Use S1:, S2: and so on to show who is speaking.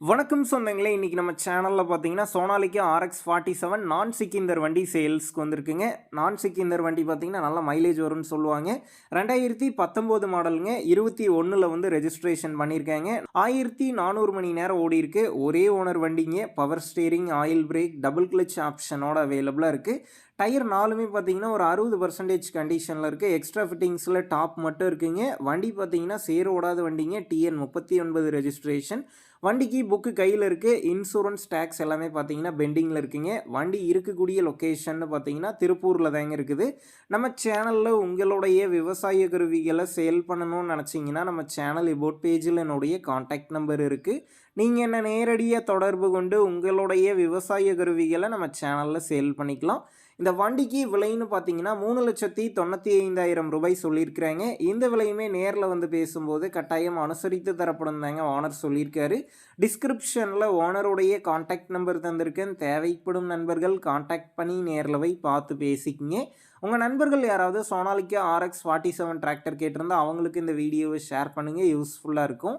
S1: வணக்கம் சொந்தங்களே! இன்னைக்கு நம்ம சேனல்ல பார்த்தீங்கன்னா, சோனாலிக்கா RX 47 நான் சிக்கிந்தர் வண்டி சேல்ஸ்க்கு வந்திருக்குங்க. நான் சிக்கிந்தர் வண்டி பார்த்தீங்கன்னா, நல்ல மைலேஜ் வரும்னு சொல்லுவாங்க. 2019 மாடலுங்க. 21ல வந்து ரெஜிஸ்ட்ரேஷன் பண்ணியிருக்காங்க. 1400 மணி நேரம் ஓடியிருக்கு. ஒரே ஓனர் வண்டிங்க. Power steering, oil brake, double clutch ஆப்ஷனோட அவைலபிளா இருக்கு. டயர் 4மே பார்த்தீங்கன்னா, ஒரு 60% கண்டிஷன்ல இருக்கு. எக்ஸ்ட்ரா ஃபிட்டிங்ஸ்ல டாப் மட்டும் இருக்குங்க. வண்டி பார்த்தீங்கன்னா, சேர் ஓடாத வண்டிங்க. TN 39 registration. வண்டிக்கு புக்கு கையில இருக்கு. இன்சூரன்ஸ், டாக்ஸ் எல்லாமே பார்த்தீங்கன்னா பெண்டிங்கில இருக்குங்க. வண்டி இருக்கக்கூடிய லொக்கேஷன்னு பார்த்தீங்கன்னா, திருப்பூர்ல தாங்க இருக்குது. நம்ம சேனல்ல உங்களுடைய விவசாய கருவிகள சேல் பண்ணணும்னு நெனச்சீங்கன்னா, நம்ம சேனல் எபோட் பேஜில என்னுடைய கான்டாக்ட் நம்பர் இருக்கு. நீங்க என்ன நேரடியா தொடர்பு கொண்டு உங்களுடைய விவசாய கருவிகள நம்ம சேனல்ல சேல் பண்ணிக்கலாம். இந்த வண்டிக்கு விலைன்னு பார்த்தீங்கன்னா, ரூ. 3,95,000 சொல்லியிருக்கிறாங்க. இந்த விலையுமே நேர்ல வந்து பேசும்போது கட்டாயம் அனுசரித்து தரப்படும் தாங்க ஓனர் சொல்லியிருக்காரு. டிஸ்கிரிப்ஷன்ல ஓனருடைய கான்டாக்ட் நம்பர் தந்திருக்கேன். தேவைப்படும் நண்பர்கள் கான்டாக்ட் பண்ணி நேர்ல போய் பார்த்து பேசிக்கங்க. உங்க நண்பர்கள் யாராவது சோனாலிக்கா RX 47 டிராக்டர் கேட்டிருந்தா அவங்களுக்கு இந்த வீடியோவை ஷேர் பண்ணுங்க. யூஸ்ஃபுல்லா இருக்கும்.